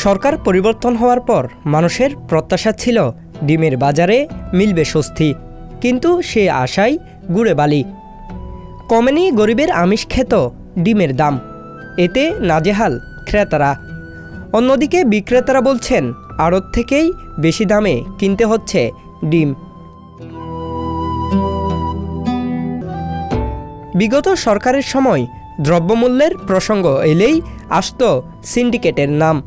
সরকার পরিবর্তন হওয়ার পর মানুষের প্রত্যাশা ছিল ডিমের বাজারে মিলবে স্বস্তি, কিন্তু সে আশায় গুড়ে বালি। কমেনি গরিবের আমিষ খেত ডিমের দাম, এতে নাজেহাল ক্রেতারা। অন্যদিকে বিক্রেতারা বলছেন আড়ত থেকেই বেশি দামে কিনতে হচ্ছে ডিম। বিগত সরকারের সময় দ্রব্যমূল্যের প্রসঙ্গ এলেই আসত সিন্ডিকেটের নাম।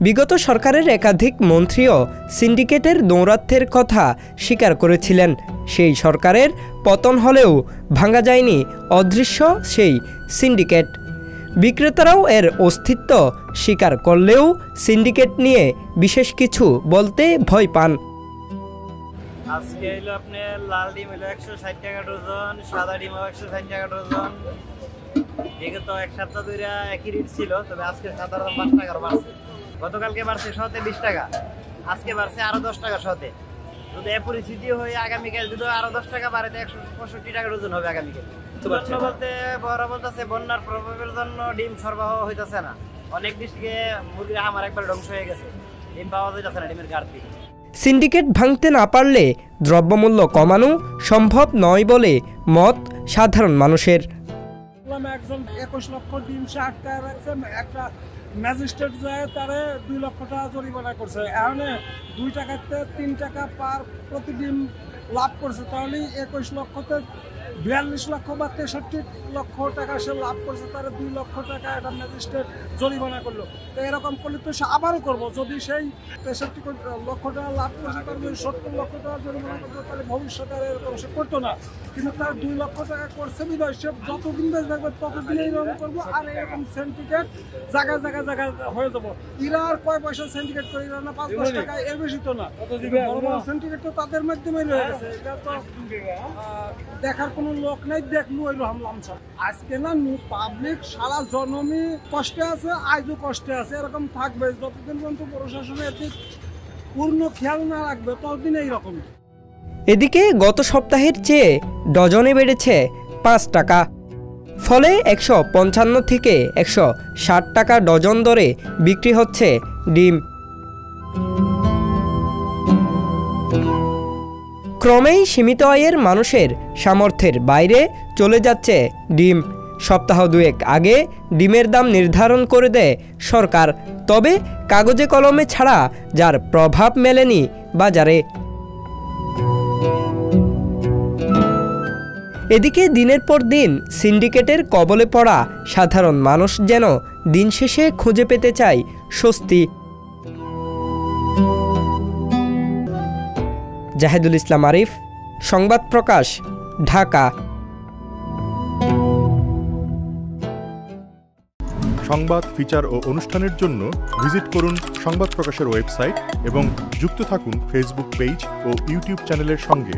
বিগত সরকারের একাধিক মন্ত্রীও সিন্ডিকেটের দৌরাত্ম্যের কথা স্বীকার করেছিলেন। সেই সরকারের পতন হলেও ভাঙা যায়নি অদৃশ্য সেই সিন্ডিকেট। বিক্রেতারাও এর অস্তিত্ব স্বীকার করলেও সিন্ডিকেট নিয়ে বিশেষ কিছু বলতে ভয় পান। আজকে হলো আপনার লাল ডিম হলো 160 টাকা ডজন, সাদা ডিম 160 টাকা ডজন। বিগত এক সপ্তাহ ধরে একই রেট ছিল, তবে আজকে সাধারণ 5 টাকা বাড়ছে। গতকালকে বাড়ছে 20 টাকা, আজকে বাড়ছে আরো 10 টাকা 100। যদি এই পরিস্থিতি হয় আগামীকাল যদি আরো 10 টাকা বাড়ে 165 টাকা ডজন হবে আগামীকাল। বলতে বড় বলতেছে বন্যার প্রভাবের জন্য ডিম সরবরাহ হইতেছে না। অনেক ডিস্ট্রিক্টে মুরগির খামার একবার ধ্বংস হয়ে গেছে, ডিম পাওয়া যাইতেছে না, ডিমের ঘাটতি। সিন্ডিকেট ভাঙতে না পারলে দ্রব্যমূল্য কমানো সম্ভব নয় বলে মত সাধারণ মানুষের। একজন 21 লক্ষ ডিম সে আটকায় রাখছে, একটা ম্যাজিস্ট্রেট যায় তারে 2 লক্ষ টাকা জরিমানা করছে। এখানে 2 টাকাতে 3 টাকা পার প্রতি ডিম লাভ করছে, তাহলে 21 লক্ষতে 42 লক্ষ বা 63 লক্ষ টাকা সে লাভ করছে, তারা 2 লক্ষ টাকা একটা ম্যাজিস্ট্রেট জরিমানা করলো। তো এরকম করলে তো সে আবারও করবো। যদি সেই 63 লক্ষ টাকা লাভ করছে তার যদি 70 লক্ষ টাকা জরিমানা করতো, তাহলে ভবিষ্যতে আর এরকম সে করতো না। কিন্তু তার 2 লক্ষ টাকা করছে বিধায় সে যতদিন বেশ থাকবে ততদিন এইরকম করবো। আর এরকম সিন্ডিকেট জায়গায় জায়গায় জায়গায় হয়ে যাবো। এরা আর কয় পয়সা সিন্ডিকেট করে, এরা না 5-10 টাকা, এর বেশি তো না। বড় বড় সিন্ডিকেট তো তাদের মাধ্যমেই রয়ে গেছে। এটা তো দেখার কোনো লোক নাই, দেখলো ওই রকম। আজকে না পাবলিক সারা জনমই কষ্টে আছে, আজও কষ্টে আছে, এরকম থাকবে যতদিন পর্যন্ত প্রশাসনের দিক পূর্ণ খেয়াল না রাখবে ততদিন এইরকম। এদিকে গত সপ্তাহের চেয়ে ডজনে বেড়েছে 5 টাকা, ফলে 155 থেকে 160 টাকা ডজন দরে বিক্রি হচ্ছে ডিম। ক্রমেই সীমিত আয়ের মানুষের সামর্থ্যের বাইরে চলে যাচ্ছে ডিম। সপ্তাহ 2 আগে ডিমের দাম নির্ধারণ করে দেয় সরকার, তবে কাগজে কলমে ছাড়া যার প্রভাব মেলেনি বাজারে। এদিকে দিনের পর দিন সিন্ডিকেটের কবলে পড়া সাধারণ মানুষ যেন দিন শেষে খুঁজে পেতে চায় স্বস্তি। জাহেদুল ইসলাম আরিফ, সংবাদ প্রকাশ, ঢাকা। সংবাদ, ফিচার ও অনুষ্ঠানের জন্য ভিজিট করুন সংবাদ প্রকাশের ওয়েবসাইট এবং যুক্ত থাকুন ফেসবুক পেজ ও ইউটিউব চ্যানেলের সঙ্গে।